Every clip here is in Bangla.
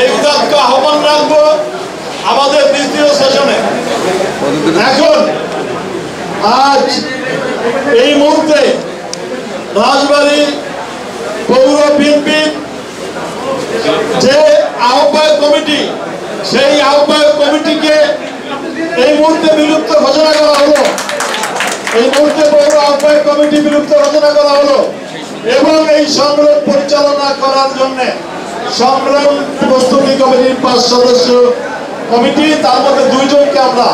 এই উদাত্ত আহ্বান রাখবো আমাদের দ্বিতীয় সেশনে। এখন আজ এই মুহূর্তে রাজবাড়ী পৌর বিএনপির যে আহ্বায়ক কমিটি, সেই আহ্বায়ক কমিটিকে এই মুহূর্তে বিলুপ্ত ঘোষণা করা হলো। এই মুহূর্তে পৌর আহ্বায়ক কমিটি বিলুপ্ত ঘোষণা করা হলো এবং এই সংগ্রাম পরিচালনা করার জন্য সংগ্রাম প্রস্তুতি কমিটির 5 সদস্য কমিটি, তার মধ্যে 2 জনকে আমরা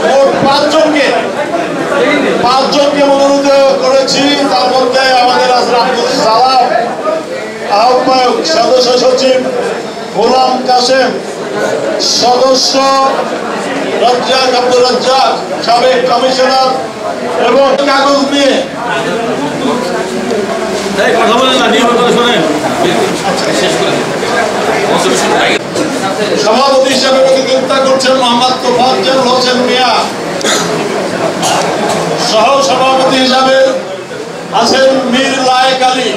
মোট 5 জনকে মনোনীত করেছি। তার মধ্যে আমাদের আব্দুল সালাম আহ্বায়ক, সদস্য সচিব গোলাম কাসেম, সদস্য রাজ্জাক আব্দুল রাজ্জাক, সাবেক কমিশনার এবং কাগজ নিয়ে সভাপতি হিসেবে প্রতিযোগিতা করছেন মোহাম্মদ তোফাজ্জল হোসেন মিয়া। সহ সভাপতি হিসাবে আছেন মীর লায়েক আলী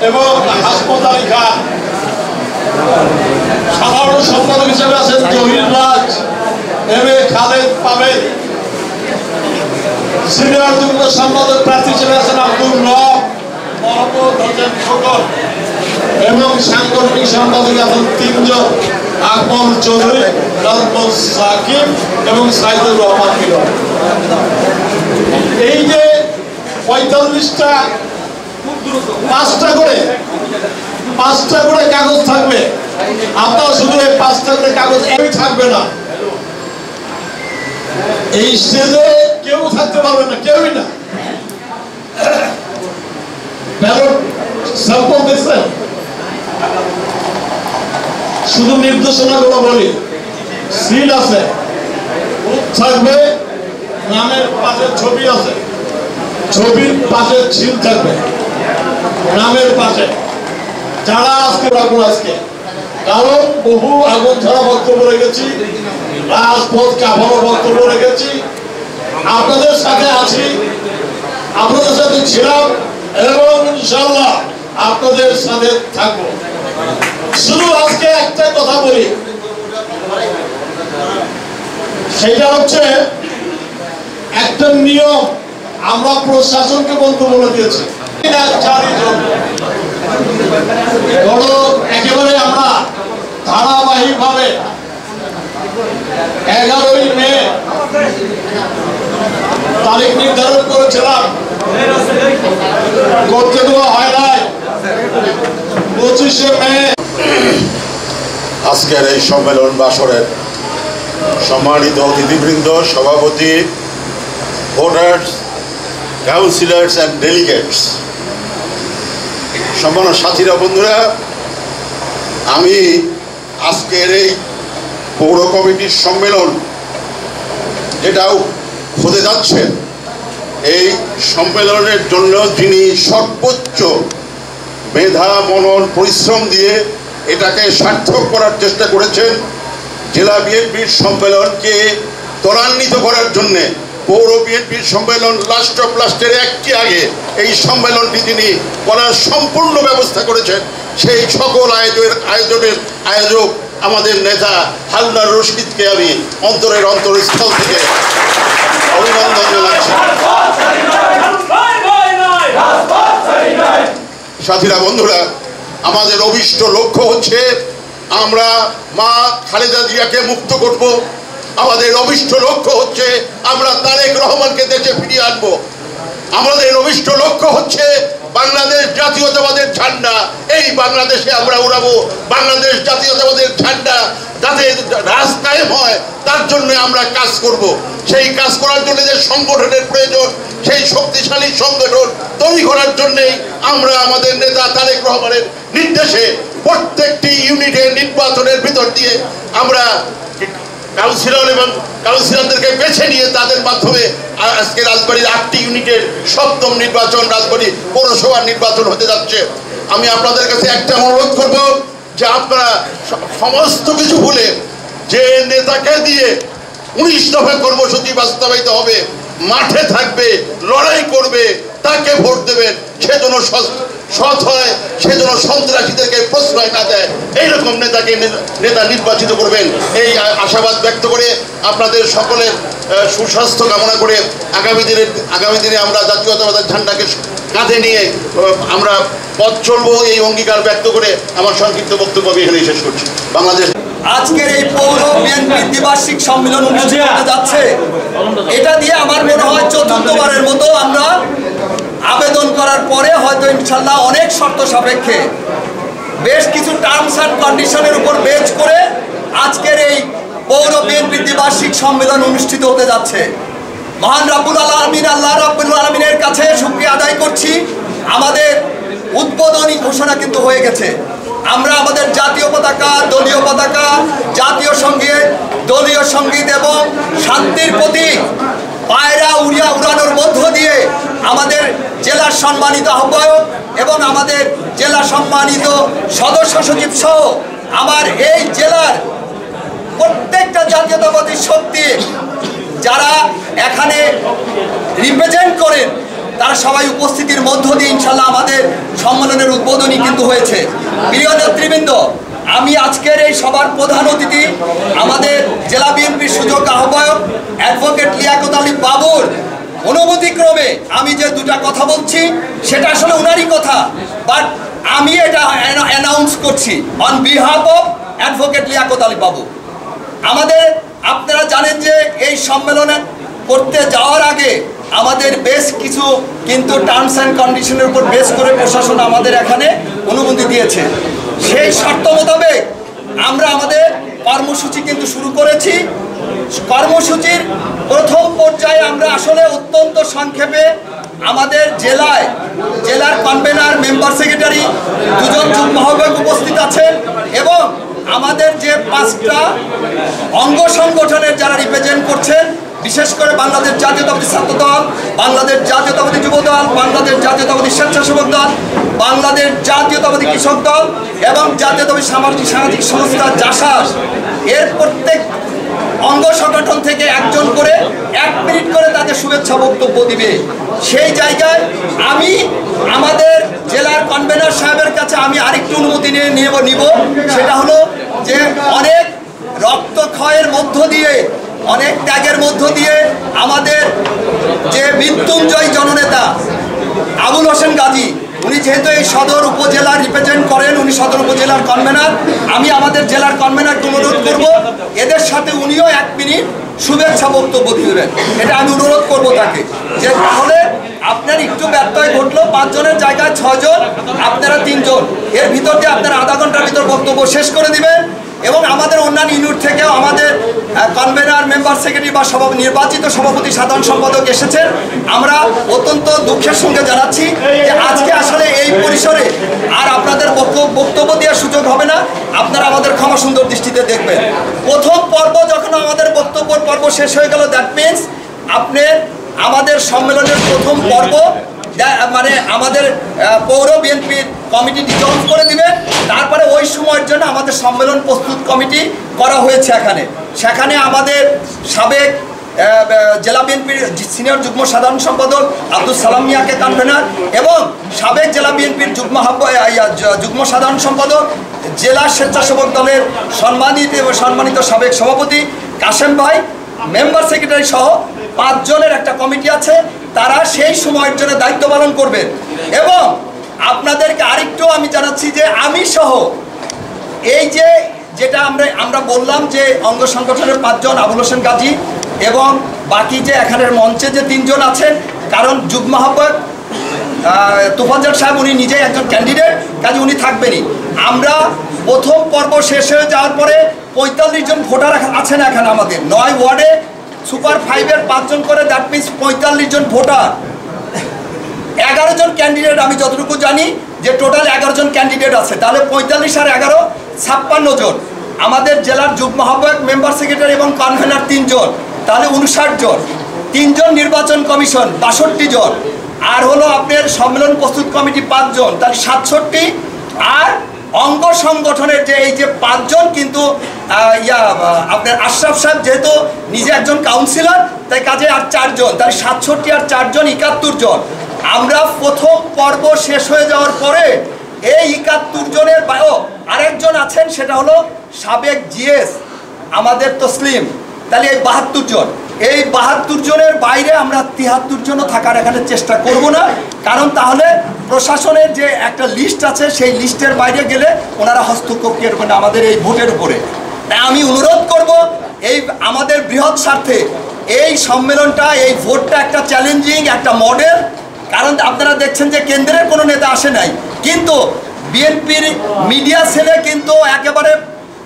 এবং হাসমত আলী খান। সাধারণ সম্পাদক হিসেবে আছেন জহির রাজ, M A Khaled Pavel. Senior যুগ্ম সম্পাদক প্রার্থী হিসেবে আছেন আব্দুল রব, মোহাম্মদ হোসেন খোকন এবং সাংগঠনিক সম্পাদক আছেন 3 জন, আকমল চৌধুরী, নাজমুল সাকিব এবং সাইদুর রহমান মিলন। এই যে 45টা 5টা করে কাগজ থাকবে, আপনারা শুধু এই 5টা করে কাগজ থাকবে না। এই স্টেজে কেউ থাকতে পারবে না, কেউই না। শুধু নির্দেশনা গুলো বলি, সিল আছে, থাকবে, নামের পাশে ছবি আছে, ছবির পাশে ছিল থাকবে, নামের পাশে। যারা আজকে আজকে কারণ বহু আগুন ছাড়া বক্তব্য রেখেছি, রাজপথ কাভানো বক্তব্য রেখেছি, আপনাদের সাথে আছি, আপনাদের সাথে ছিলাম এবং ইনশাআল্লাহ আপনাদের সাথে থাকবো। শুধু আজকে একটা কথা বলি, সেটা হচ্ছে একটা নিয়ম আমরা প্রশাসনকে বলতে বলে দিয়েছি। একেবারে আমরা ধারাবাহিক ভাবে 11ই মে তারিখ নির্ধারণ করেছিলাম, করতে দেওয়া হয় নাই। 25শে মে আজকের এই সম্মেলন বাসরের সম্মানিত অতিথিবৃন্দ, সভাপতি, ভোটার্স, কাউন্সিলার্স অ্যান্ড ডেলিগেটস, সম্মানিত সাথীরা, বন্ধুরা, আমি আজকের এই পৌর কমিটির সম্মেলন যেটাও হতে যাচ্ছে, এই সম্মেলনের জন্য যিনি সর্বোচ্চ মেধা, মনন, পরিশ্রম দিয়ে এটাকে সার্থক করার চেষ্টা করেছেন, জেলা বিএনপির সম্মেলনকে ত্বরান্বিত করার জন্যে পৌর বিএনপির সম্মেলন লাস্ট অফ লাস্টের একটি আগে এই সম্মেলনটি তিনি করার সম্পূর্ণ ব্যবস্থা করেছেন। সেই সকল আয়োজনের আয়োজক আমাদের নেতা হারুনার রশিদকে আমি অন্তরের অন্তরস্থল থেকে অভিনন্দন জানাচ্ছি। সাথীরা, বন্ধুরা, আমাদের অভিষ্ট লক্ষ্য হচ্ছে আমরা মা খালেদা জিয়াকে মুক্ত করব। আমাদের অভিষ্ট লক্ষ্য হচ্ছে আমরা তারেক রহমানকে দেশে ফিরিয়ে আনবো। আমাদের অভিষ্ট লক্ষ্য হচ্ছে বাংলাদেশ জাতীয়তাবাদের ঝান্ডা এই বাংলাদেশে আমরা উড়াবো। বাংলাদেশ জাতীয়তাবাদের ঝান্ডা যাতে রাস্তায় হয় তার জন্য আমরা কাজ করব। সেই কাজ করার জন্য যে সংগঠনের প্রয়োজন, সেই শক্তিশালী সংগঠন তৈরি করার জন্যেই আমরা আমাদের নেতা তারেক রহমানের নির্দেশে প্রত্যেকটি ইউনিটের নির্বাচনের ভিতর দিয়ে আমরা কাউন্সিলর এবং কাউন্সিলরদেরকে বেছে নিয়ে তাদের মাধ্যমে আজকে রাজবাড়ির 8টি ইউনিটের 7ম নির্বাচন, রাজবাড়ী পৌরসভার নির্বাচন হতে যাচ্ছে। আমি আপনাদের কাছে একটা অনুরোধ করব যে আপনারা সমস্ত কিছু ভুলে যে নেতাকে দিয়ে 19 দফা কর্মসূচি বাস্তবায়িত হবে, মাঠে থাকবে, লড়াই করবে, তাকে ভোট দেবেন, সেজন্য সৎ হয়, সেজন্য সন্ত্রাসীদেরকে প্রশ্রয় না দেয়, এইরকম নেতা নির্বাচিত করবেন। এই আশাবাদ ব্যক্ত করে আপনাদের সকলের সুস্বাস্থ্য কামনা করে আগামী দিনে আমরা জাতীয়তাবাদের ঝান্ডাকে কাঁধে নিয়ে আমরা পথ চলবো, এই অঙ্গীকার ব্যক্ত করে আমার সংক্ষিপ্ত বক্তব্য আমি এখানেই শেষ করছি। বাংলাদেশ আজকের এই পৌর বিএনপির দ্বিবার্ষিক সম্মেলন অনুষ্ঠিত হতে যাচ্ছে, এটা দিয়ে আমার মনে হয় চতুর্থবারের মতো আমরা আবেদন করার পরে হয়তো ইনশাল্লাহ অনেক শর্ত সাপেক্ষে বেশ কিছু টার্মস অ্যান্ড কন্ডিশনের উপর বেচ করে আজকের এই পৌর বিএনপির দ্বিবার্ষিক সম্মেলন অনুষ্ঠিত হতে যাচ্ছে। মহান রব্বুল আলামিন আল্লাহ রাব্বুল আলামিনের কাছে শুকরিয়া আদায় করছি, আমাদের উদ্বোধনী ঘোষণা কিন্তু হয়ে গেছে। আমরা আমাদের জাতীয় পতাকা, দলীয় পতাকা, জাতীয় সঙ্গীত, দলীয় সঙ্গীত এবং শান্তির প্রতীক পায়রা উড়ানোর মধ্য দিয়ে আমাদের জেলার সম্মানিত আহ্বায়ক এবং আমাদের জেলা সম্মানিত সদস্য সচিব সহ আমার এই জেলার প্রত্যেকটা জাতীয়তাবাদী শক্তি যারা এখানে রিপ্রেজেন্ট করেন তারা সবাই উপস্থিতির মধ্য দিয়ে ইনশাল্লাহ আমাদের সম্মেলনের উদ্বোধনী কিন্তু হয়েছে। প্রিয় নেতৃবৃন্দ, আমি আজকের এই সবার প্রধান অতিথি আমাদের জেলা বিএনপির সুযোগ্য আহ্বায়ক অ্যাডভোকেট লিয়াকত আলী বাবুর অনুমতিক্রমে আমি যে দুটা কথা বলছি সেটা আসলে ওনারই কথা, বাট আমি এটা অ্যানাউন্স করছি on behalf of advocate Liaquat Ali বাবু। আপনারা জানেন যে এই সম্মেলনে করতে যাওয়ার আগে আমাদের বেশ কিছু কিন্তু টার্মস অ্যান্ড কন্ডিশনের উপর বেস করে প্রশাসন আমাদের এখানে অনুমতি দিয়েছে। সেই শর্ত মোতাবেক আমরা আমাদের কর্মসূচি কিন্তু শুরু করেছি। কর্মসূচির প্রথম পর্যায়ে আমরা আসলে অত্যন্ত সংক্ষেপে আমাদের জেলার কনভেনার, মেম্বার সেক্রেটারি, দুজন যুগ্ম আহ্বায়ক উপস্থিত আছেন এবং আমাদের যে 5টা অঙ্গ সংগঠনের যারা রিপ্রেজেন্ট করছেন, বিশেষ করে বাংলাদেশ জাতীয়তাবাদী ছাত্র দল, বাংলাদেশ জাতীয়তাবাদী যুব দল, বাংলাদেশ জাতীয়তাবাদী স্বেচ্ছাসেবক দল, বাংলাদেশ জাতীয়তাবাদী কৃষক দল এবং জাতীয়তাবাদী সামাজিক সংস্থা জাসাস, এর প্রত্যেক অঙ্গ সংগঠন থেকে একজন করে 1 মিনিট করে তাদের শুভেচ্ছা বক্তব্য দিবে। সেই জায়গায় আমি আমাদের জেলার কনভেনার সাহেবের কাছে আমি আরেকটু অনুমতি নিব, সেটা হলো যে অনেক রক্তক্ষয়ের মধ্য দিয়ে, অনেক ত্যাগের মধ্য দিয়ে আমাদের যে মৃত্যুঞ্জয় জননেতা আবুল হোসেন গাজী, উনি যেহেতু এই সদর উপজেলার রিপ্রেজেন্ট করেন, উনি সদর উপজেলার কনভেনার, আমি আমাদের জেলার কনভেনারকে অনুরোধ করব এদের সাথে উনিও 1 মিনিট শুভেচ্ছা বক্তব্য দিবেন। এটা আমি অনুরোধ করব তাকে, যে তাহলে আপনার একটু ব্যত্যয় ঘটলো, 5 জনের জায়গায় 6 জন, আপনারা 3 জন, এর ভিতর দিয়ে আপনারা আধা ঘন্টার ভিতর বক্তব্য শেষ করে দিবেন। এবং আমাদের অন্যান্য ইউনিট থেকেও আমাদের কনভেনার, মেম্বার সেক্রেটারি বা নির্বাচিত সভাপতি, সাধারণ সম্পাদক এসেছেন। আমরা অত্যন্ত দুঃখের সঙ্গে জানাচ্ছি যে আজকে আসলে এই পরিসরে আর আপনাদের বক্তব্য দেওয়ার সুযোগ হবে না, আপনারা আমাদের ক্ষমা সুন্দর দৃষ্টিতে দেখবেন। প্রথম পর্ব যখন আমাদের বক্তব্য পর্ব শেষ হয়ে গেল, দ্যাট মিনস আমাদের সম্মেলনের প্রথম পর্ব মানে আমাদের পৌর বিএনপির কমিটি ডিজলভ করে দিবে। তারপরে ওই সময়ের জন্য আমাদের সম্মেলন প্রস্তুত কমিটি করা হয়েছে এখানে। সেখানে আমাদের সাবেক জেলা বিএনপির সিনিয়র যুগ্ম সাধারণ সম্পাদক আব্দুল সালাম মিয়াকে কনভেনার এবং সাবেক জেলা বিএনপির যুগ্ম সাধারণ সম্পাদক, জেলা স্বেচ্ছাসেবক দলের সম্মানিত সাবেক সভাপতি কাশেম ভাই, মেম্বার সেক্রেটারি সহ 5 জনের একটা কমিটি আছে, তারা সেই সময়ের জন্য দায়িত্ব পালন করবেন। এবং আপনাদেরকে আরেকটু আমি জানাচ্ছি যে আমি সহ এই যেটা আমরা বললাম যে অঙ্গ সংগঠনের 5 জন, আবুল হোসেন গাজী এবং বাকি যে এখানের মঞ্চে যে 3 জন আছেন, কারণ যুগ্ম আহ্বায়ক তুফানজার সাহেব উনি নিজেই একজন ক্যান্ডিডেট, কাজে উনি থাকবেনই। আমরা প্রথম পর্ব শেষ হয়ে যাওয়ার পরে 45 জন ভোটার আছেন এখানে আমাদের 9 ওয়ার্ডে, সুপার 5-এর 5 জন করে, দ্যাট মিনস 45 জন ভোটার, 11 জন ক্যান্ডিডেট। আমি যতটুকু জানি যে টোটাল 11 জন ক্যান্ডিডেট আছে, তাহলে 45 আর 11 56 জন। আমাদের জেলার যুগ্ম আহ্বায়ক, মেম্বার সেক্রেটারি এবং কনভেনার 3 জন, তাহলে 59 জন। 3 জন নির্বাচন কমিশন 62 জন, আর হলো আপনার সম্মেলন প্রস্তুত কমিটি 5 জন, তাহলে 67। আর অঙ্গ সংগঠনের যে এই যে 5 জন কিন্তু আপনার আশরাফ সাহেব যেহেতু নিজে একজন কাউন্সিলর, তাই কাজে আর 4 জন, তাই 67 আর 4 জন 71 জন। আমরা প্রথম পর্ব শেষ হয়ে যাওয়ার পরে এই 71 জনের আরেকজন আছেন, সেটা হলো সাবেক জিএস আমাদের তসলিম। তাহলে এই 72 জন, এই 72 জনের বাইরে আমরা 73 জনও থাকার এখানে চেষ্টা করব না, কারণ তাহলে প্রশাসনের যে একটা লিস্ট আছে সেই লিস্টের বাইরে গেলে ওনারা হস্তক্ষেপ করবেন আমাদের এই ভোটের উপরে। তাই আমি অনুরোধ করব, এই আমাদের বৃহৎ স্বার্থে এই সম্মেলনটা, এই ভোটটা একটা চ্যালেঞ্জিং একটা মডেল। কারণ আপনারা দেখছেন যে কেন্দ্রের কোনো নেতা আসে নাই, কিন্তু বিএনপির মিডিয়া সেলে কিন্তু একেবারে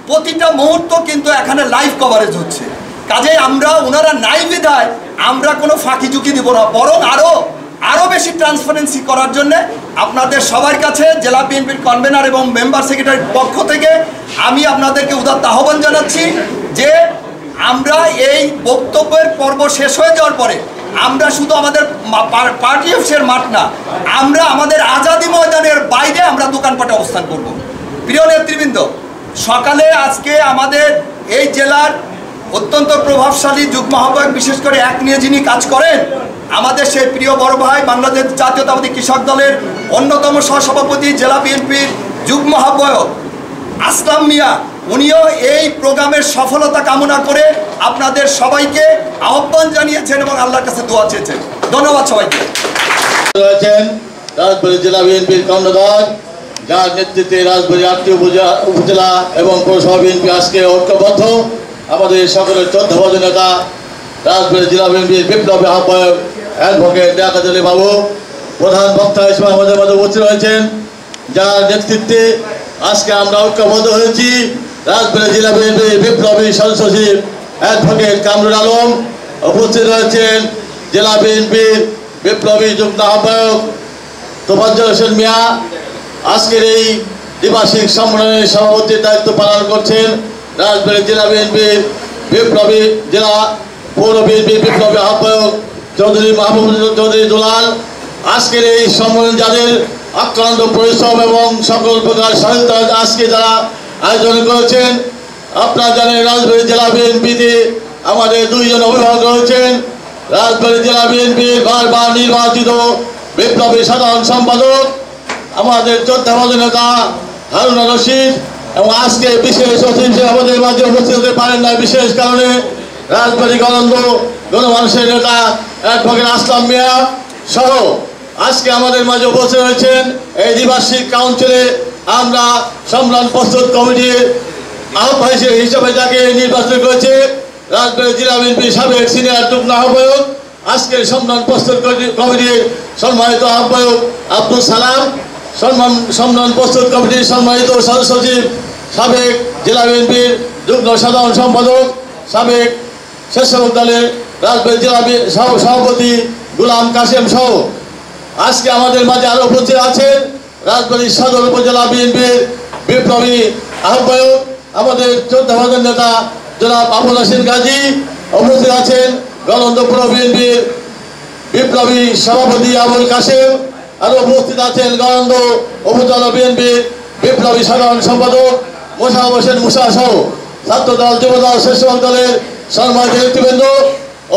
প্রতিটা মুহূর্ত কিন্তু এখানে লাইভ কভারেজ হচ্ছে। কাজেই আমরা ওনারা নাই বিধায় আমরা কোনো ফাঁকি ঝুঁকি দিব না, বরং আরও বেশি ট্রান্সপারেন্সি করার জন্য আপনাদের সবার কাছে জেলা বিএনপির কনভেনার এবং মেম্বার সেক্রেটারির পক্ষ থেকে আমি আপনাদেরকে উদাত্ত আহ্বান জানাচ্ছি যে আমরা এই বক্তব্যের পর্ব শেষ হয়ে যাওয়ার পরে আমরা শুধু আমাদের পার্টি অফিসের মাঠ না, আমরা আমাদের আজাদি ময়দানের বাইরে আমরা দোকানপাটে অবস্থান করব। প্রিয় নেতৃবৃন্দ, সকালে আজকে আমাদের এই জেলার অত্যন্ত প্রভাবশালী যুগ্ম আহ্বায়ক, বিশেষ করে এক নিয়ে যিনি কাজ করেন, আমাদের সেই প্রিয় বড় ভাই বাংলাদেশ জাতীয়তাবাদী কৃষক দলের অন্যতম সহসভাপতি জেলা বিএনপির যুগ্ম আহ্বায়ক আসলাম মিয়া, উনিও এই প্রোগ্রামের সফলতা কামনা করে আপনাদের সবাইকে আহ্বান জানিয়েছেন এবং আল্লাহর কাছে দোয়া চেয়েছেন। ধন্যবাদ সবাইকে। রাজবাড়ী জেলা বিএনপির কর্ণধার, যার নেতৃত্বে রাজবাড়ী 8টি উপজেলা এবং পৌরসভা বিএনপি আজকে ঐক্যবদ্ধ। আমাদের সকলের শ্রদ্ধাভাজন নেতা রাজবাড়ী জেলা বিএনপির বিপ্লবী আহ্বায়ক অ্যাডভোকেট লিয়াকত আলী বাবু প্রধান বক্তা হিসেবে আমাদের মাঝে উপস্থিত রয়েছেন, যার নেতৃত্বে আজকে আমরা ঐক্যবদ্ধ হয়েছি। রাজবাড়ী জেলা বিএনপির বিপ্লবী সদস্য সচিব অ্যাডভোকেট কামরুল আলম উপস্থিত রয়েছেন, জেলা বিএনপির বিপ্লবী যুগ্ম আহ্বায়ক তোফাজ্জল হোসেন মিয়া আজকের এই দ্বিবার্ষিক সম্মেলনের সভাপতির দায়িত্ব পালন করছেন। রাজবাড়ী জেলা বিএনপির বিপ্লবী জেলা পৌর বিএনপির বিপ্লবী আহ্বায়ক চৌধুরী মাহবুব চৌধুরী দুলাল আজকের এই সম্মেলন যাদের অক্লান্ত পরিশ্রম এবং সকল প্রকার সহায়তা আজকে যারা আয়োজন করেছেন। আপনারা জানেন রাজবাড়ী জেলা বিএনপিতে আমাদের 2 জন অভিভাবক রয়েছেন। রাজবাড়ী জেলা বিএনপির বারবার নির্বাচিত বিপ্লবী সাধারণ সম্পাদক আমাদের শ্রদ্ধাভাজন নেতা হারুনা রশিদ, এবং আজকে বিশেষ অতিথি হিসেবে আমাদের মাঝে উপস্থিত হতে পারেন না বিশেষ কারণে রাজবাড়ী গণমানুষের নেতা অ্যাডভোকেট আসলাম মিয়া সহ আজকে আমাদের মাঝে উপস্থিত রয়েছেন। এই দ্বিবার্ষিক কাউন্সিলে আমরা সম্মেলন প্রস্তুত কমিটির আহ্বায়ক হিসেবে যাকে নির্বাচন করেছে রাজবাড়ী জেলা বিএনপির সাবেক সিনিয়র যুগ্ম আহ্বায়ক, আজকের সম্মেলন প্রস্তুত কমিটির সম্মানিত আহ্বায়ক আব্দুল সালাম, সম্মেলন প্রস্তুত কমিটির সম্মানিত সদস্য সচিব সাবেক জেলা বিএনপির যুগ্ম সাধারণ সম্পাদক সাবেক স্বেচ্ছাসেবক দলের রাজবাড়ী জেলা সভাপতি গুলাম কাশেম সহ আজকে আমাদের মাঝে আরও উপস্থিত আছেন রাজবাড়ী সদর উপজেলা বিএনপির বিপ্লবী আহ্বায়ক আমাদের শ্রদ্ধাভাজন নেতা জনাব আবুল হাসিন গাজী, উপস্থিত আছেন গণতন্ত্র বিএনপির বিপ্লবী সভাপতি আবুল কাশেম, আরও উপস্থিত আছেন গণতন্ত্র উপজেলা বিএনপির বিপ্লবী সাধারণ সম্পাদক মোশাররফ হোসেন মুসা সহ ছাত্রদল যুবদল স্বেচ্ছাসেবক দলের সম্মানিত নেতৃবৃন্দ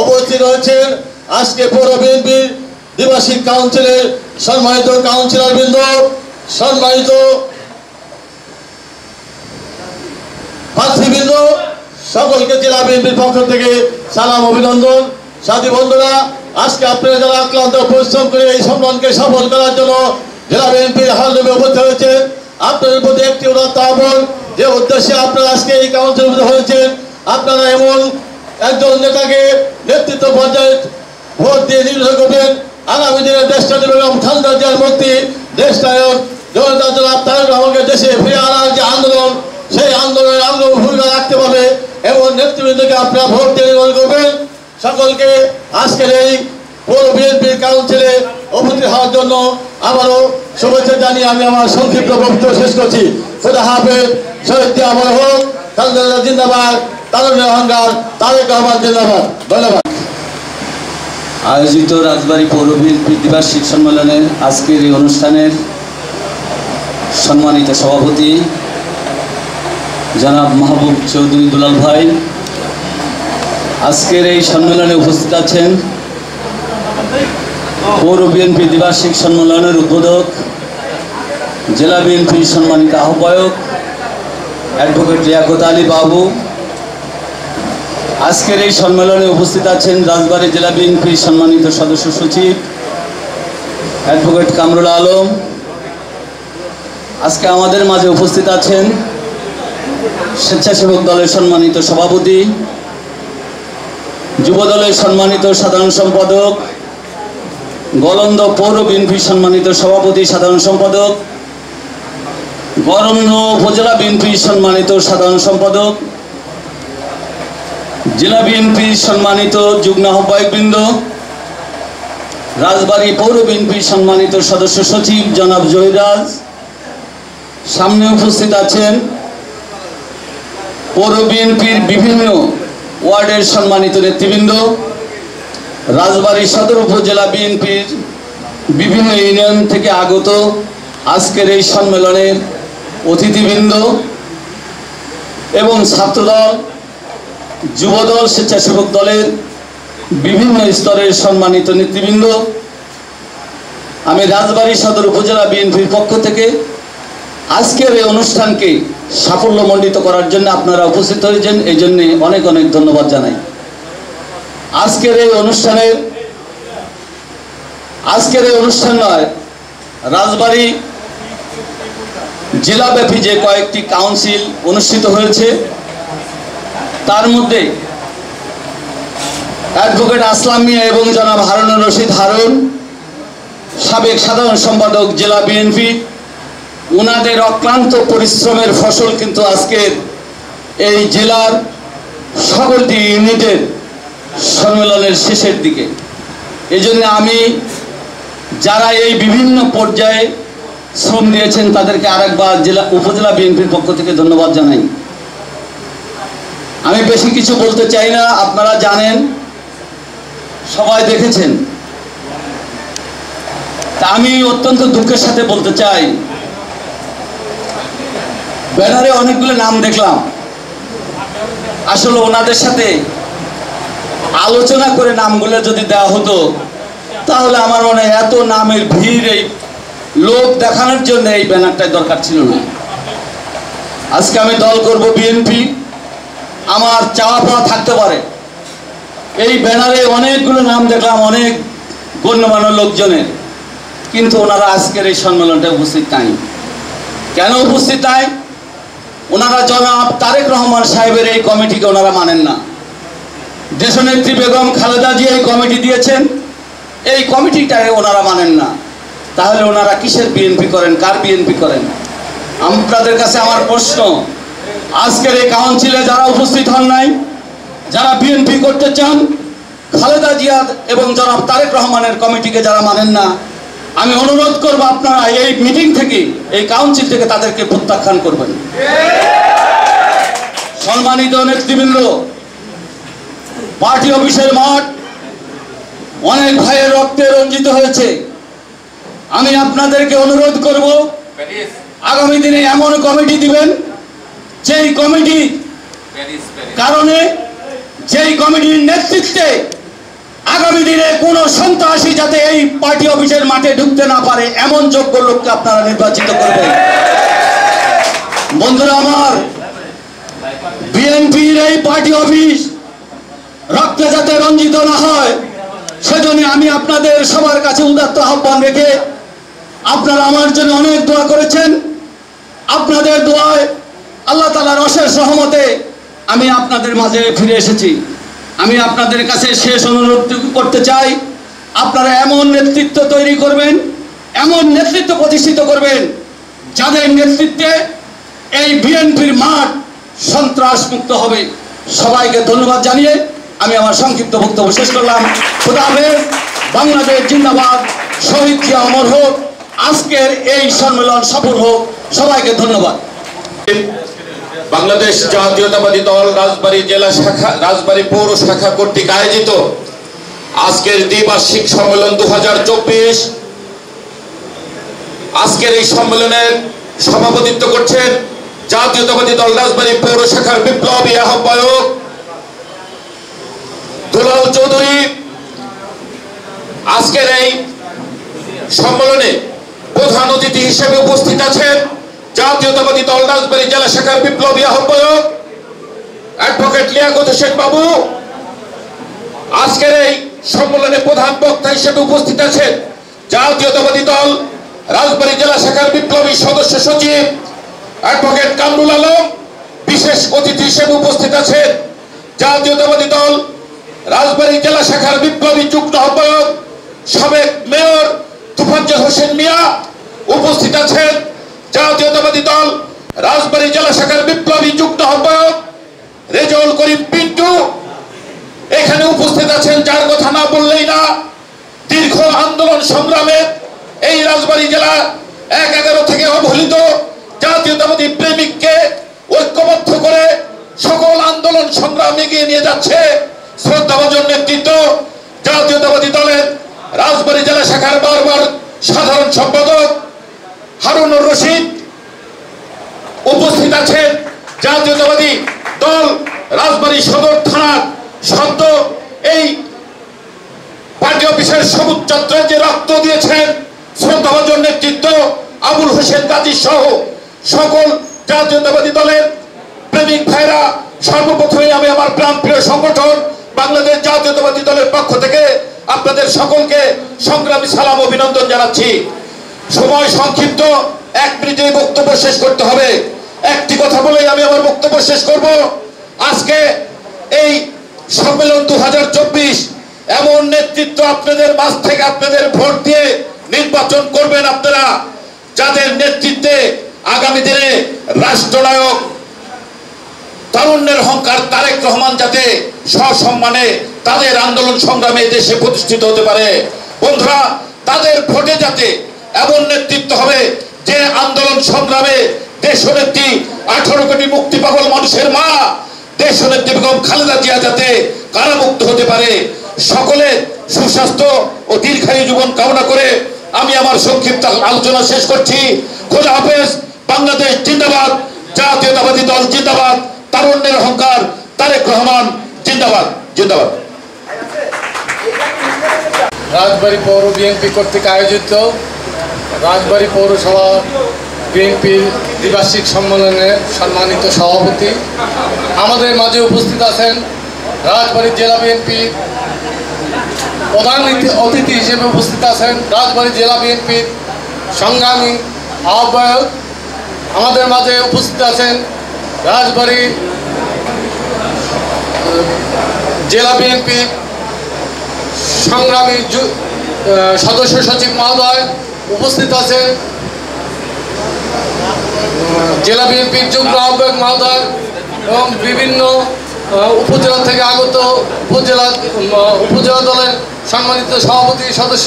উপস্থিত রয়েছেন। আজকে পৌর বিএনপির দ্বিবার্ষিক কাউন্সিলের সম্মানিত কাউন্সিলরবৃন্দ, সম্মানিত প্রার্থীবৃন্দ, সকলকে জেলা বিএনপির পক্ষ থেকে সালাম অভিনন্দন। সাথী বন্ধুরা, আজকে আপনারা যারা আক্রান্ত পরিশ্রম করে এই সম্মেলনকে সফল করার জন্য জেলা বিএনপির হালদমে উপস্থিত হয়েছেন, আপনাদের প্রতি একটি উদাত্ত আহ্বান, যে উদ্দেশ্যে আপনারা আজকে এই কাউন্সিলে হয়েছেন, আপনারা এমন একজন নেতাকে নেতৃত্ব পর্যায়ে ভোট দিয়ে নির্বাচন করবেন। আগামী দিনে দেশটা বেগম খালেদা জিয়ার মুক্তি, দেশ নায়ক জনতা দল তারেক রহমানকে দেশে ফিরে আনার যে আন্দোলন, সেই আন্দোলনের অগ্রণী ভূমিকা রাখতে পারবে এবং নেতৃবৃন্দকে আপনারা ভোট দিয়ে নির্বাচন করবেন। সকলকে আজকের এই পৌর বিএনপির কাউন্সিলে উপস্থিত হওয়ার জন্য আবারও শুভেচ্ছা জানিয়ে আমি আমার সংক্ষিপ্ত বক্তব্য শেষ করছি। খোদা হাফেজ। শহীদ আমার হোক, খালেদা জিন্দাবাদ, তারুণ্যের অহংকার, তারেক রহমান জিন্দাবাদ। ধন্যবাদ। আয়োজিত রাজবাড়ী পৌর বিএনপির দ্বিবার্ষিক সম্মেলনের আজকের এই অনুষ্ঠানের সম্মানিত সভাপতি জনাব মাহবুব চৌধুরী দুলাল ভাই, আজকের এই সম্মেলনে উপস্থিত আছেন পৌর বিএনপি দ্বিবার্ষিক সম্মেলনের উদ্বোধক, জেলা বিএনপির সম্মানিত আহ্বায়ক অ্যাডভোকেট লিয়াকত আলী বাবু। আজকের এই সম্মেলনে উপস্থিত আছেন রাজবাড়ী জেলা বিএনপির সম্মানিত সদস্য সচিব অ্যাডভোকেট কামরুল আলম। আজকে আমাদের মাঝে উপস্থিত আছেন স্বেচ্ছাসেবক দলের সম্মানিত সভাপতি, যুব দলের সম্মানিত সাধারণ সম্পাদক, গলন্দ পৌর বিএনপির সম্মানিত সভাপতি সাধারণ সম্পাদক, গরমন উপজেলা বিএনপির সম্মানিত সাধারণ সম্পাদক, জেলা বিএনপির সম্মানিত যুগ্ম আহ্বায়কবৃন্দ, রাজবাড়ী পৌর বিএনপির সম্মানিত সদস্য সচিব জনাব জহিরাজ। সামনে উপস্থিত আছেন পৌর বিএনপির বিভিন্ন ওয়ার্ডের সম্মানিত নেতৃবৃন্দ, রাজবাড়ী সদর উপজেলা বিএনপির বিভিন্ন ইউনিয়ন থেকে আগত আজকের এই সম্মেলনের অতিথিবৃন্দ এবং ছাত্রদল, যুবদল, স্বেচ্ছাসেবক দলের বিভিন্ন স্তরের সম্মানিত নেতৃবৃন্দ, আমি রাজবাড়ী সদর উপজেলা বিএনপির পক্ষ থেকে আজকের এই অনুষ্ঠানকে সাফল্যমণ্ডিত করার জন্য আপনারা উপস্থিত হয়েছেন, এই জন্য অনেক অনেক ধন্যবাদ জানাই। আজকের এই অনুষ্ঠান নয়, রাজবাড়ী জেলাব্যাপী যে কয়েকটি কাউন্সিল অনুষ্ঠিত হয়েছে তার মধ্যে অ্যাডভোকেট আসলাম মিয়া এবং জনাব হারুনুর রশিদ হারুন, সাবেক সাধারণ সম্পাদক জেলা বিএনপি, ওনাদের অক্লান্ত পরিশ্রমের ফসল কিন্তু আজকের এই জেলার সকলটি ইউনিটের সম্মেলনের শেষের দিকে। এই জন্য আমি যারা এই বিভিন্ন পর্যায়ে শ্রম দিয়েছেন তাদেরকে আরেকবার উপজেলা বিএনপির পক্ষ থেকে ধন্যবাদ জানাই। আমি বেশি কিছু বলতে চাই না, আপনারা জানেন, সবাই দেখেছেন। তা আমি অত্যন্ত দুঃখের সাথে বলতে চাই, ব্যানারে অনেকগুলো নাম দেখলাম, আসলে ওনাদের সাথে আলোচনা করে নামগুলো যদি দেওয়া হতো তাহলে আমার মনে হয় এত নামের ভিড়, এই লোক দেখানোর জন্য এই ব্যানারটাই দরকার ছিল না। আজকে আমি দল করব বিএনপি, আমার চাওয়া পাওয়া থাকতে পারে। এই ব্যানারে অনেকগুলো নাম দেখলাম, অনেক গণ্যমান্য লোকজনের, কিন্তু ওনারা আজকের এই সম্মেলনটা উপস্থিত নাই। কেন উপস্থিত নাই? ওনারা জনাব তারেক রহমান সাহেবের এই কমিটিকে ওনারা মানেন না। দেশনেত্রী বেগম খালেদা জিয়া এই কমিটি দিয়েছেন, এই কমিটিটাকে ওনারা মানেন না। তাহলে ওনারা কিসের বিএনপি করেন, কার বিএনপি করেন? আপনাদের কাছে আমার প্রশ্ন, আজকের এই কাউন্সিলে যারা উপস্থিত হন নাই, যারা বিএনপি করতে চান, খালেদা জিয়া এবং জনাব তারেক রহমানের কমিটিকে যারা মানেন না, আমি অনুরোধ করব আপনারা এই মিটিং থেকে, এই কাউন্সিল থেকে তাদেরকে প্রত্যাখ্যান করবেন। সম্মানিত নেতৃবৃন্দ, পার্টি অফিসের মাঠ অনেক ভাইয়ের রক্তে রঞ্জিত হয়েছে। আমি আপনাদেরকে অনুরোধ করব, আগামী দিনে এমন কমিটি দিবেন যেই কমিটি কারণে, যেই কমিটির নেতৃত্বে আগামী দিনে কোনো সন্ত্রাসী যাতে এই পার্টি অফিসের মাঠে ঢুকতে না পারে, এমন যোগ্য লোককে আপনারা নির্বাচিত করবেন। বন্ধুরা আমার, বিএনপির এই পার্টি অফিস রক্তে যাতে রঞ্জিত না হয়, সেজন্য আমি আপনাদের সবার কাছে উদাত্ত আহ্বান রেখে, আপনারা আমার জন্য অনেক দোয়া করেছেন, আপনাদের দোয়ায় আল্লাহ তাআলার অশেষ রহমতে আমি আপনাদের মাঝে ফিরে এসেছি। আমি আপনাদের কাছে শেষ অনুরোধ করতে চাই, আপনারা এমন নেতৃত্ব তৈরি করবেন, এমন নেতৃত্ব প্রতিষ্ঠিত করবেন যাদের নেতৃত্বে এই বিএনপির মাঠ সন্ত্রাস মুক্ত হবে। সবাইকে ধন্যবাদ জানিয়ে আমি আমার সংক্ষিপ্ত বক্তব্য শেষ করলাম। খোদা হাফেজ। বাংলাদেশ জিন্দাবাদ। শহীদ জিয়া অমর হোক। আজকের এই সম্মেলন সফল হোক। সবাইকে ধন্যবাদ। বাংলাদেশ জাতীয়তাবাদী দল রাজবাড়ী জেলা শাখা, রাজবাড়ী পৌর শাখা কর্তৃক আয়োজিত আজকের দ্বিবার্ষিক সম্মেলন 2024। আজকের এই সম্মেলনের সভাপতিত্ব করছেন জাতীয়তাবাদী দল রাজবাড়ী পৌর শাখার বিপ্লবী আহ্বায়ক দুলাল চৌধুরী আজকের এই সম্মেলনে প্রধান অতিথি হিসেবে উপস্থিত আছেন জাতীয়তাবাদী দল রাজবাড়ী জেলা শাখার বিপ্লবী আহ্বায়ক অ্যাডভোকেট লিয়াকত হোসেন বাবু। আজকের এই সম্মেলনে প্রধান বক্তা হিসেবে উপস্থিত আছেন জাতীয়তাবাদী দল রাজবাড়ী জেলা শাখার বিপ্লবী সদস্য সচিব অ্যাডভোকেট কামরুল আলম। বিশেষ অতিথি হিসেবে উপস্থিত আছেন জাতীয়তাবাদী দল রাজবাড়ী জেলা শাখার বিপ্লবী যুগ্ম আহ্বায়ক সাবেক মেয়র তুফাজ্জল হোসেন মিয়া। উপস্থিত আছেন জাতীয়তাবাদী দল রাজবাড়ী জেলা শাখার বিপ্লবী যুগ্ম আহ্বায়ক রেজাউল করিম পিন্টু। এখানে উপস্থিত আছেন যার কথা না বললেই না, দীর্ঘ আন্দোলন সংগ্রামে এই রাজবাড়ী জেলা ১-১১ থেকে অবহেলিত জাতীয়তাবাদী প্রেমিককে ঐক্যবদ্ধ করে সকল আন্দোলন সংগ্রাম এগিয়ে নিয়ে যাচ্ছে শ্রদ্ধাভাজন নেতৃত্ব জাতীয়তাবাদী দলের রাজবাড়ী জেলা শাখার বারবার সাধারণ সম্পাদক হারুনুর রশিদ। উপস্থিত আছেন জাতীয়তাবাদী দল রাজবাড়ী সদর থানার সদ্য এই পার্টি অফিসের সবুজ যাত্রায় যে রক্ত দিয়েছেন শ্রদ্ধাভাজন নেতৃত্ব আবুল হোসেন গাজী সহ সকল জাতীয়তাবাদী দলের প্রেমিক ভাইরা। সর্বপ্রথমে আমি আমার প্রাণপ্রিয় সংগঠন বাংলাদেশ জাতীয়তাবাদী দলের পক্ষ থেকে আপনাদের সকলকে সংগ্রামী সালাম অভিনন্দন জানাচ্ছি। সময় সংক্ষিপ্ত, 1 মিনিটে বক্তব্য শেষ করতে হবে। একটি কথা বলেই আমি আমার বক্তব্য শেষ করব। আজকে এই সম্মেলন 2024 এমন নেতৃত্ব আপনাদের মাঝ থেকে আপনাদের ভোট দিয়ে নির্বাচন করবেন আপনারা, যাদের নেতৃত্বে আগামী দিনে রাষ্ট্রনায়ক তারুণ্যের অহংকার তারেক রহমান যাতে সসম্মানে তাদের আন্দোলন সংগ্রামে দেশে প্রতিষ্ঠিত হতে পারে। বন্ধুরা, তাদের ভোটে যাতে এমন নেতৃত্ব হবে যে আন্দোলন সংগ্রামে দেশনেত্রী 18 কোটি মুক্তি পাগল মানুষের মা দেশনেত্রী বেগম খালেদা জিয়া যাতে কারামুক্ত হতে পারে। সকলের সুস্বাস্থ্য ও দীর্ঘায়ু জীবন কামনা করে আমি আমার সংক্ষিপ্ত আলোচনা শেষ করছি। খোদা হাফেজ। বাংলাদেশ জিন্দাবাদ, জাতীয়তাবাদী দল জিন্দাবাদ, তারুণ্যের অহংকার তারেক রহমান জিন্দাবাদ জিন্দাবাদ। রাজবাড়ী পৌর বিএনপি কর্তৃক আয়োজিত রাজবাড়ী পৌরসভা বিএনপির দ্বিবার্ষিক সম্মেলনের সম্মানিত সভাপতি, আমাদের মাঝে উপস্থিত আছেন রাজবাড়ী জেলা বিএনপির প্রধান অতিথি হিসেবে উপস্থিত আছেন রাজবাড়ী জেলা বিএনপির সংগ্রামী আহ্বায়ক, আমাদের মাঝে উপস্থিত আছেন রাজবাড়ী জেলা বিএনপির সংগ্রামী সদস্য সচিব মহোদয়, উপস্থিত আছেন জেলা বিএনপির যুগ্ম আহ্বায়ক মহোদয় এবং বিভিন্ন উপজেলা থেকে আগত উপজেলা দলের সম্মানিত সভাপতি সদস্য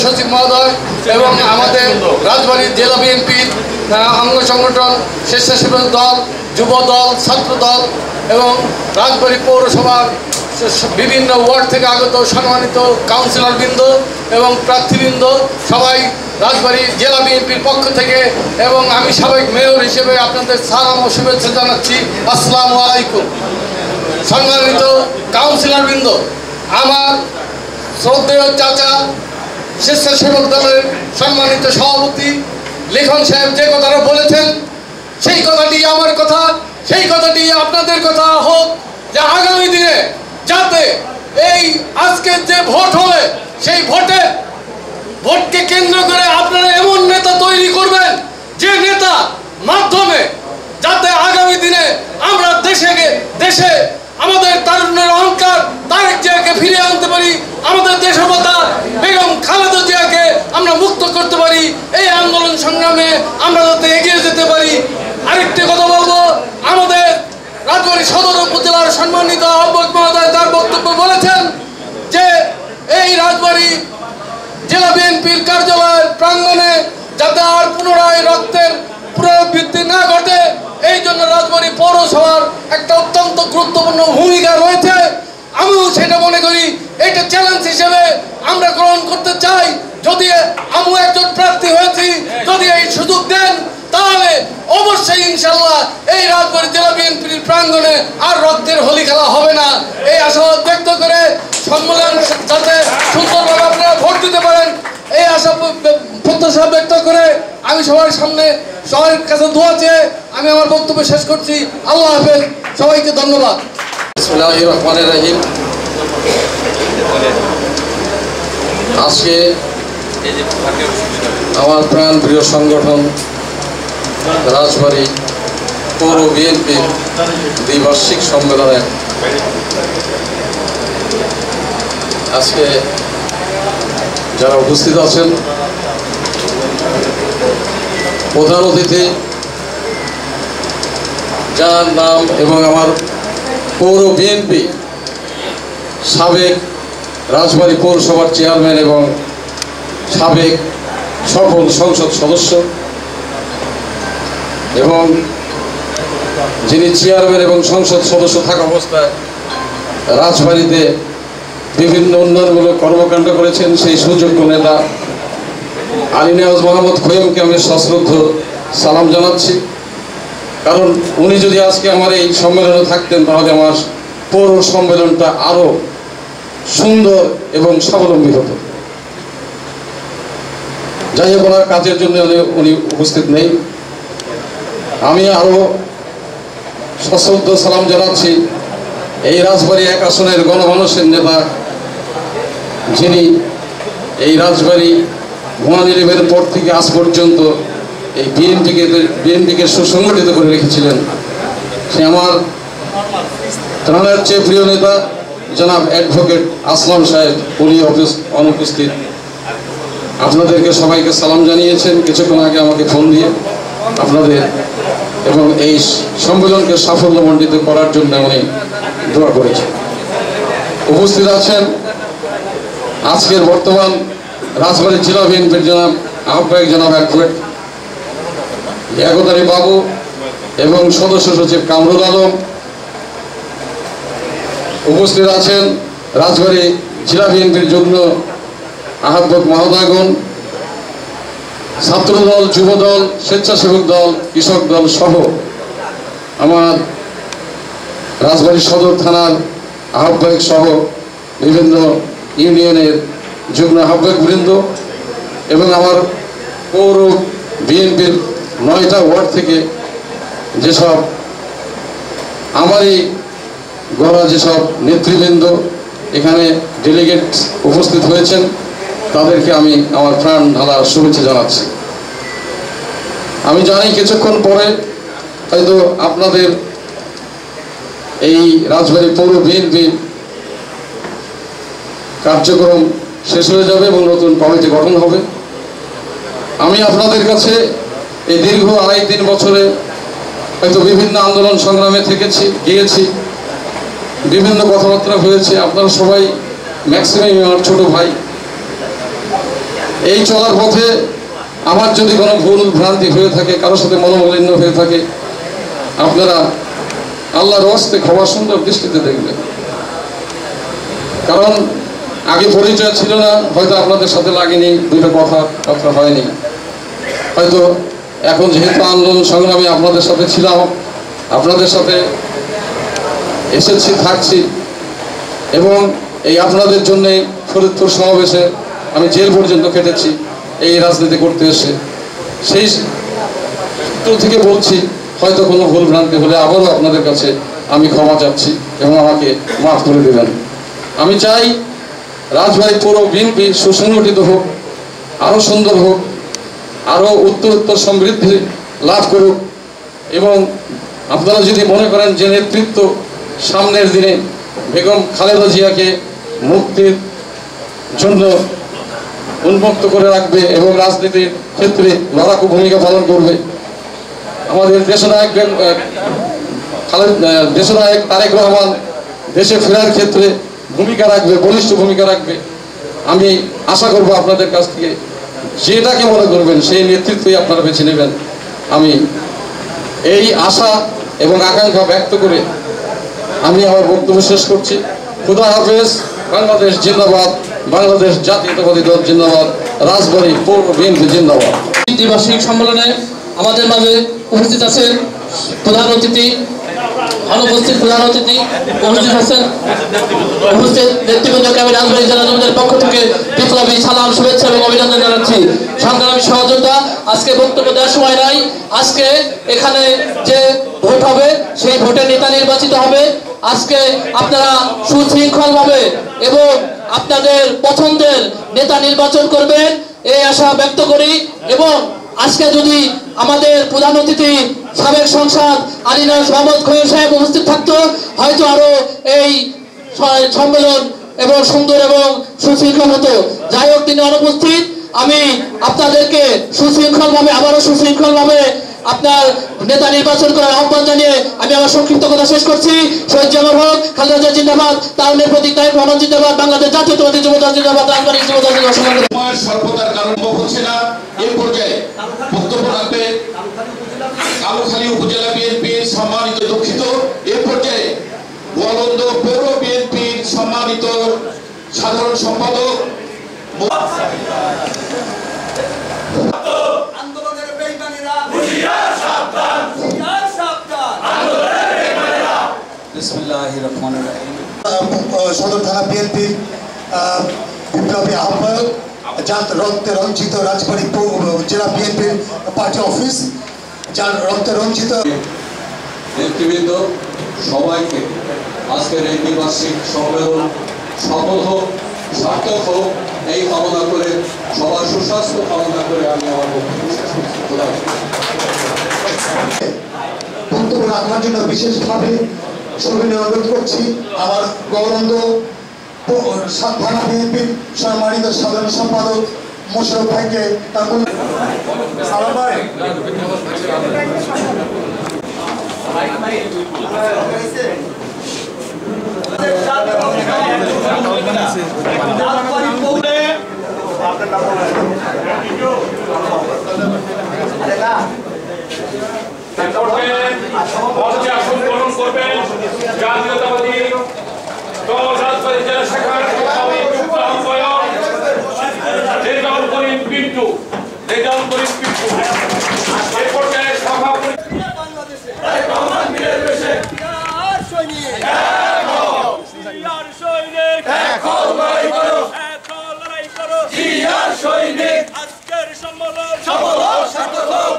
সচিব মহোদয় এবং আমাদের রাজবাড়ী জেলা বিএনপির অঙ্গ সংগঠন স্বেচ্ছাসেবক দল, যুব দল, ছাত্র দল এবং রাজবাড়ী পৌরসভার বিভিন্ন ওয়ার্ড থেকে আগত সম্মানিত কাউন্সিলরবৃন্দ এবং প্রার্থীবৃন্দ সবাই রাজবাড়ী জেলা বিএনপির পক্ষ থেকে এবং আমি সাবেক মেয়র হিসেবে আপনাদের সালাম ও শুভেচ্ছা জানাচ্ছি। আসসালামু আলাইকুম। সম্মানিত কাউন্সিলরবৃন্দ, আমার শ্রদ্ধেয় চাচা স্বেচ্ছাসেবক দলের সম্মানিত সভাপতি লিখন সাহেব যে কথাটা বলেছেন সেই কথাটি আমার কথা, সেই কথাটি আপনাদের কথা হোক যে আগামী দিনে যাতে এই আজকের যে ভোট হবে সেই ভোটকে কেন্দ্র করে আপনারা এমন নেতা তৈরি করবেন যে নেতা মাধ্যমে যাতে আগামী দিনে আমরা দেশে আমাদের তারুণ্যের অহংকার তারেক জিয়াকে ফিরে আনতে পারি, আমাদের দেশমাতা বেগম খালেদা জিয়াকে আমরা মুক্ত করতে পারি, এই আন্দোলন সংগ্রামে আমরা যাতে এগিয়ে যেতে পারি। আরেকটি কথা বলবো, আমাদের রাজবাড়ী সদর উপজেলার সম্মানিত আহ্বায়ক মহোদয় তার বক্তব্য বলেছেন যে এই রাজবাড়ী জেলা বিএনপির কার্যালয়ের প্রাঙ্গণে যাতে আর পুনরায় রক্তের পুনরাবৃত্তি না ঘটে এই জন্য রাজবাড়ী পৌরসভার একটা অত্যন্ত গুরুত্বপূর্ণ ভূমিকা রয়েছে। আমিও সেটা মনে করি, এটা চ্যালেঞ্জ হিসেবে আমরা গ্রহণ করতে চাই। যদি আমি একজন প্রার্থী হয়েছি, যদি এই সুযোগ দেন তাহলে অবশ্যই ইনশাল্লাহ এই রাজবাড়ী জেলা বিএনপির প্রাঙ্গণে আর রক্তের হোলি খেলা হবে না। এই আশাবাদ ব্যক্ত করে সম্মেলন যাতে সুন্দরভাবে আপনারা ভোট দিতে পারেন এই আশা প্রত্যাশা ব্যক্ত করে আমি সবার সামনে সবার কাছে দোয়া চেয়ে আমি আমার বক্তব্য শেষ করছি। আল্লাহ হাফেজ, সবাইকে ধন্যবাদ। বিসমিল্লাহির রহমানির রহিম। আজকে আমার প্রাণ প্রিয় সংগঠন রাজবাড়ী পৌর বিএনপির দ্বিবার্ষিক সম্মেলনে আজকে যারা উপস্থিত আছেন, প্রধান অতিথি যার নাম এবং আমার পৌর বিএনপি সাবেক রাজবাড়ী পৌরসভার চেয়ারম্যান এবং সাবেক সফল সংসদ সদস্য এবং যিনি চেয়ারম্যান এবং সংসদ সদস্য থাকা অবস্থায় রাজবাড়ীতে বিভিন্ন উন্নয়নমূলক কর্মকাণ্ড করেছেন সেই সুযোগ্য নেতা আলী নেওয়াজ মোহাম্মদ খোয়েমকে আমি সশ্রদ্ধ সালাম জানাচ্ছি। কারণ উনি যদি আজকে আমার এই সম্মেলনে থাকতেন তাহলে আমার পৌর সম্মেলনটা আরও সুন্দর এবং স্বাবলম্বী হতো। যাই হোক, ওনার কাজের জন্য উনি উপস্থিত নেই। আমি আরও সশ্রদ্ধ সালাম জানাচ্ছি এই রাজবাড়ী 1 আসনের গণমানুষের নেতা, যিনি এই রাজবাড়ী ভুয়ানিলিমের পর থেকে আজ পর্যন্ত এই বিএনপিকে সুসংগঠিত করে রেখেছিলেন। সে আমার প্রাণের চেয়ে প্রিয় নেতা জনাব অ্যাডভোকেট আসলাম সাহেব, উনি অনুপস্থিত। আপনাদেরকে সবাইকে সালাম জানিয়েছেন কিছুক্ষণ আগে আমাকে ফোন দিয়ে আপনাদের, এবং এই সম্মেলনকে সাফল্যমণ্ডিত করার জন্য উনি দোয়া করেছেন। উপস্থিত আছেন আজকের বর্তমান রাজবাড়ী জেলা বিএনপির জনাব আহ্বায়ক জনাব অ্যাডভোকেট একতারি বাবু এবং সদস্য সচিব কামরুল আলম। উপস্থিত আছেন রাজবাড়ী জেলা বিএনপির যুগ্ম আহ্বায়ক মহোদয়গণ, ছাত্রদল, যুবদল, স্বেচ্ছাসেবক দল, কৃষক দল সহ আমার রাজবাড়ী সদর থানার আহ্বায়ক সহ বিভিন্ন ইউনিয়নের যুগ্ম আহ্বায়ক বৃন্দ এবং আমার পৌর বিএনপির 9টা ওয়ার্ড থেকে যেসব আমারই গড়া যেসব নেতৃবৃন্দ এখানে ডেলিগেট উপস্থিত হয়েছেন, তাদেরকে আমি আমার প্রাণ ঢালা শুভেচ্ছা জানাচ্ছি। আমি জানি কিছুক্ষণ পরে হয়তো আপনাদের এই রাজবাড়ী পৌর বিএনপির কার্যক্রম শেষ হয়ে যাবে এবং নতুন কমিটি গঠন হবে। আমি আপনাদের কাছে এই দীর্ঘ 2.5-3 বছরে হয়তো বিভিন্ন আন্দোলন সংগ্রামে গিয়েছি, বিভিন্ন কথাবার্তা হয়েছে। আপনারা সবাই ম্যাক্সিমাম আমার ছোট ভাই। এই চলার পথে আমার যদি কোনো ভুল ভ্রান্তি হয়ে থাকে, কারোর সাথে মনোমালিন্য হয়ে থাকে, আপনারা আল্লাহর হস্তে ক্ষমা সুন্দর দৃষ্টিতে দেখবেন। কারণ আগে পরিচয় ছিল না, হয়তো আপনাদের সাথে লাগেনি, দুটো কথা হয়নি। হয়তো এখন যেহেতু আন্দোলন সংগ্রামে আপনাদের সাথে ছিলাম, আপনাদের সাথে এসেছি, থাকছি, এবং এই আপনাদের জন্যে ফরিদপুর সমাবেশে আমি জেল পর্যন্ত কেটেছি এই রাজনীতি করতে এসে। সেই সূত্র থেকে বলছি, হয়তো কোনো ভুল ভ্রান্তি হলে আবারও আপনাদের কাছে আমি ক্ষমা চাচ্ছি এবং আমাকে মাফ করে দেবেন। আমি চাই রাজবাড়ী পৌর বিএনপি সুসংগঠিত হোক, আরও সুন্দর হোক, আরও উত্তরোত্তর সমৃদ্ধি লাভ করুক। এবং আপনারা যদি মনে করেন যে নেতৃত্ব সামনের দিনে বেগম খালেদা জিয়াকে মুক্তির জন্য উন্মুক্ত করে রাখবে এবং রাজনীতির ক্ষেত্রে লড়াকু ভূমিকা পালন করবে, আমাদের দেশনায়ক তারেক রহমান দেশে ফেরার ক্ষেত্রে ভূমিকা রাখবে, বলিষ্ঠ ভূমিকা রাখবে, আমি আশা করব আপনাদের কাছ থেকে যেটাকে মনে করবেন সেই নেতৃত্বই আপনারা বেছে নেবেন। আমি এই আশা এবং আকাঙ্ক্ষা ব্যক্ত করে আমি আমার বক্তব্য শেষ করছি। খুদা হাফেজ। বাংলাদেশ জিন্দাবাদ, বাংলাদেশ জাতীয়তাবাদী দল জিন্দাবাদ, রাজবাড়ী পৌর বিএনপি জিন্দাবাদ। দ্বিবার্ষিক সম্মেলনে আমাদের মাঝে উপস্থিত আছেন প্রধান অতিথি, অনুপস্থিত প্রধান অতিথি উপস্থিত আছেন, উপস্থিত নেতৃবৃন্দকে আমি রাজবাড়ী জেলা জমিদার পক্ষ থেকে বিপ্লবী সালাম, শুভেচ্ছা এবং অভিনন্দন জানাচ্ছি। সংগ্রামী সহযোদ্ধা, আজকে বক্তব্য দেওয়ার সময় নাই। আজকে এখানে যে ভোট হবে সেই ভোটে নেতা নির্বাচিত হবে। আজকে আপনারা সুশৃঙ্খলভাবে এবং আপনাদের পছন্দের নেতা নির্বাচন করবেন এই আশা ব্যক্ত করি। এবং আজকে যদি আমাদের প্রধান অতিথি সাবেক সংসদ আলিনাস মোহাম্মদ খোয়ের সাহেব উপস্থিত থাকতো, হয়তো আরো এই সম্মেলন এবং সুন্দর এবং সুশৃঙ্খল হতো। যাই হোক, তিনি অনুপস্থিত। আমি আপনাদেরকে সুশৃঙ্খলভাবে, আবারও সুশৃঙ্খলভাবে আপনার নেতা নির্বাচন করার আহ্বান জানিয়ে আমি আমার সংক্ষিপ্ত কথা শেষ করছি। শহীদ জামাল হক, খালেদা জিয়া জিন্দাবাদ, তারুণ্যের প্রতীক তারেক রহমান জিন্দাবাদ, বাংলাদেশ জাতীয়তাবাদী যুবদল জিন্দাবাদ, রাজবাড়ী যুবদল জিন্দাবাদ। স্বল্পতার কারণ হচ্ছে না। এই পর্যায়ে বক্তব্য রাখবে কালুখালী উপজেলা বিএনপির সম্মানিত দুঃখিত এ পর্যায়ে গোয়ালন্দ পৌর বিএনপির সম্মানিত সাধারণ সম্পাদক আন্দোলনের বেঈমানেরা হুঁশিয়ার সাবধান, হুঁশিয়ার সাবধান, আন্দোলনের বেঈমানেরা। বিসমিল্লাহির রহমানির রহিম। সদর থানা বিএনপির বিপ্লবী আহ্বায়ক, যার রক্তে রঞ্জিত রাজবাড়ী জেলা বিএনপির পার্টি অফিস, যার রক্তে রঞ্জিত নেতৃবৃন্দ সবাইকে আজকের এই দ্বিবার্ষিক সম্মেলন সফল হোক, সার্থক হোক এই কামনা করে, সবার সুস্বাস্থ্য কামনা করে আমি আমার বক্তব্য শেষ করছি। বক্তব্য রাখার জন্য বিশেষভাবে সবিনয় অনুরোধ করছি আমার গৌরন্দ থানা বিএনপির সম্মানিত সাধারণ সম্পাদক মোশাররফ ভাইকে। সালাম ভাই, জাতীয়তাবাদী দল রাজবাড়ী জেলা শাখার রেজাউল করিম পিন্টু, রেজাউল করিম পিন্টু এই পর্যায়ে সভাপতি আজকের সম্মেলন সফল হোক, সার্থক হোক,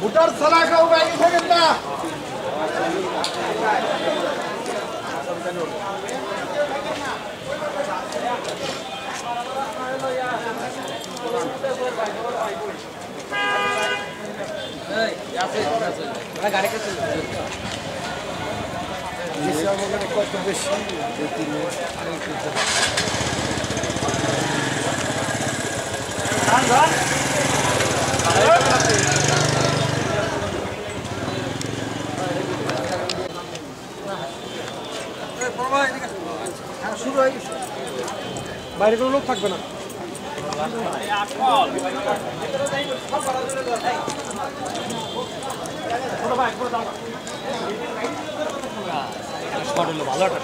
ভোটার ছাড়া কেউ বাইরে থাকেন না। কত বেশি শুরু হয়ে গেছে, বাইরে কোনো লোক থাকবে না। ভালো একটা